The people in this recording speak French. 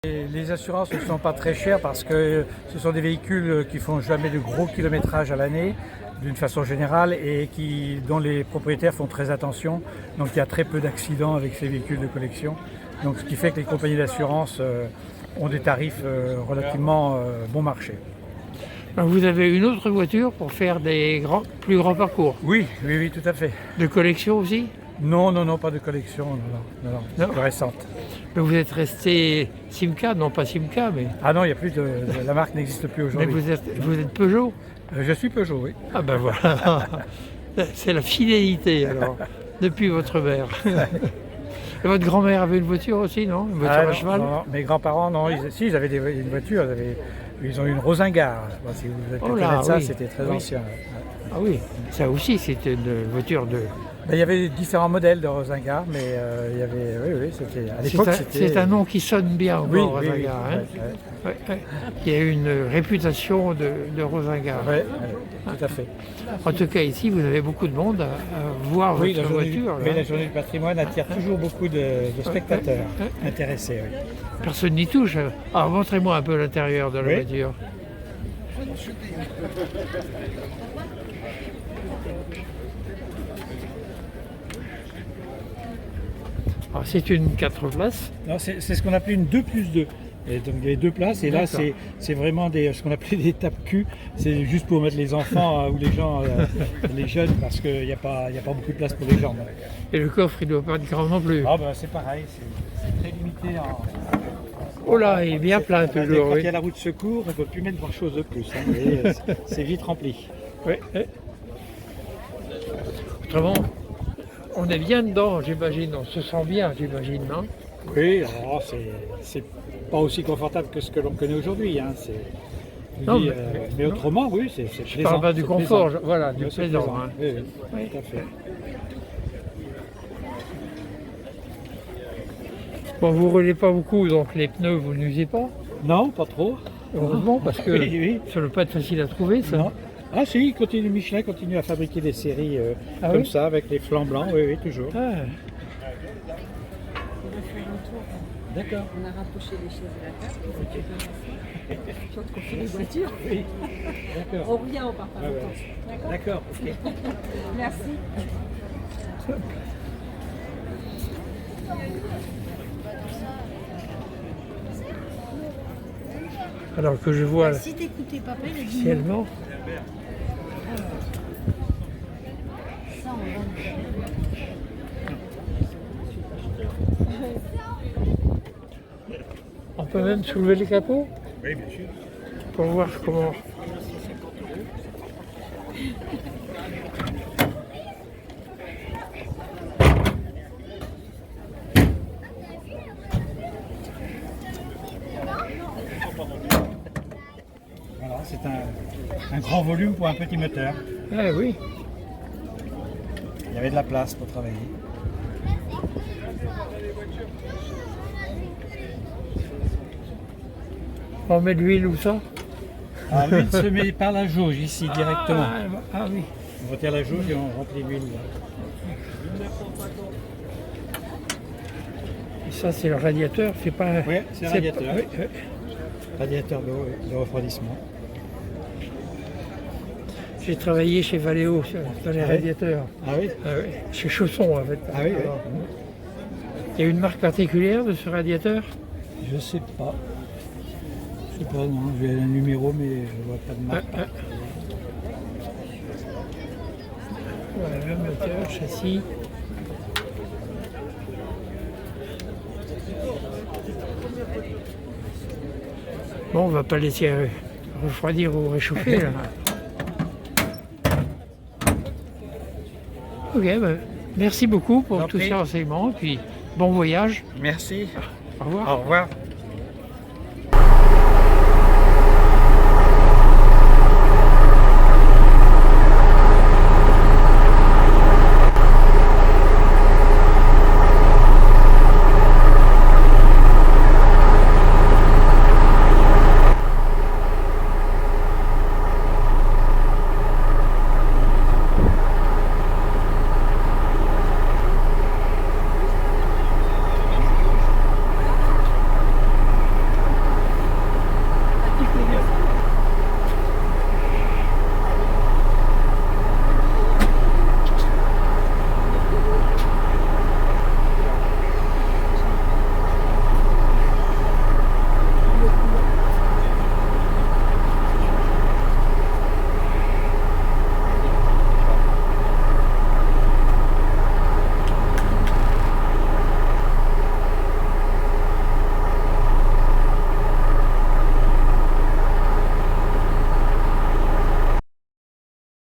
Les assurances ne sont pas très chères parce que ce sont des véhicules qui font jamais de gros kilométrage à l'année, d'une façon générale, et dont les propriétaires font très attention. Donc il y a très peu d'accidents avec ces véhicules de collection. Donc ce qui fait que les compagnies d'assurance ont des tarifs relativement bon marché. Vous avez une autre voiture pour faire des plus grands parcours? Oui, oui, oui, tout à fait. De collection aussi? Non, non, non, pas de collection, non, plus récente. Mais vous êtes resté Simca, non pas Simca, mais... Ah non, il n'y a plus la marque n'existe plus Mais aujourd'hui. vous êtes Peugeot? Je suis Peugeot, oui. Ah ben voilà, c'est la fidélité alors, depuis votre mère. Et votre grand-mère avait une voiture aussi, non? Une voiture à cheval? Non, mes grands-parents, non, ils avaient une voiture, ils ont eu une Rosingard. Si vous avez pu connaître ça, oui. c'était très Oui. ancien. Ah oui, ça aussi c'était une voiture de... Il y avait différents modèles de Rosingard, mais il y avait, oui, c'était, à l'époque, C'est un nom qui sonne bien au Oui, bord, oui, Rosingard. oui, Hein? ouais, Ouais. Il y a une réputation de Rosingard. ouais, tout à fait. En tout cas, ici, vous avez beaucoup de monde à voir Oui, votre voiture. oui, là. la journée du patrimoine attire toujours beaucoup de spectateurs intéressés. Oui. Personne n'y touche. Alors, montrez-moi un peu l'intérieur de la Oui. voiture. Alors, c'est une 4 places. Non, c'est ce qu'on appelait une 2+2. Et donc il y avait 2 places, et là D'accord. c'est vraiment ce qu'on appelait des tape-cul. C'est juste pour mettre les enfants ou les gens, les jeunes, parce qu'il n'y a pas beaucoup de place pour les jambes. Et le coffre, il ne doit pas être grand non plus. Ah ben c'est pareil, c'est très limité. Oh là, il est bien plein toujours. Quand Oui. il y a la roue de secours, on ne peut plus mettre grand chose de plus. Hein, mais, c'est vite rempli. Oui, oui. Autrement, on est bien dedans, j'imagine. On se sent bien, j'imagine, non? Oui, alors, c'est pas aussi confortable que ce que l'on connaît aujourd'hui. Hein, Non, mais autrement, oui, c'est plaisant. Je parle pas du c'est confort, plaisant. voilà, du Oui, c'est plaisant. plaisant. Hein. Oui, oui, Oui. tout à fait. Bon, vous ne roulez pas beaucoup, donc les pneus, vous n'usez pas. Non, pas trop. Heureusement, parce que Oui, oui. ça ne doit pas être facile à trouver, ça. Non. Ah si, Michelin continue à fabriquer des séries Ah comme oui ça, avec les flancs blancs, oui, oui, toujours. Ah, D'accord. On a rapproché les chaises de la table. Puis on confie les voitures. Oui, d'accord. On revient, on part pas Ouais, longtemps. ouais. D'accord. D'accord, ok. Merci. alors que je vois Si t'écoutais papa, il a dit non. officiellement, Ça, on va le faire. on peut même soulever les capots Oui, bien sûr. pour voir comment... Voilà, c'est un grand volume pour un petit moteur. Ah oui, Il y avait de la place pour travailler. on met de l'huile ou ça? Alors l'huile se met par la jauge ici directement. Ah oui. On retire la jauge et on remplit l'huile. Et ça, c'est le radiateur, c'est pas... Oui, c'est un radiateur. Oui, oui. Radiateur de refroidissement. J'ai travaillé chez Valeo dans les Ah oui radiateurs. Ah oui. Ah oui. Chez Chausson, en fait. Ah oui, oui. Alors, il y a une marque particulière de ce radiateur? Je sais pas. Je sais pas, non, j'ai un numéro mais je vois pas de marque. Voilà, moteur, châssis. Bon, on va pas laisser refroidir ou réchauffer là. Ok, ben, merci beaucoup pour J'en tous prie. ces renseignements et puis bon voyage. Merci. Au revoir. Au revoir.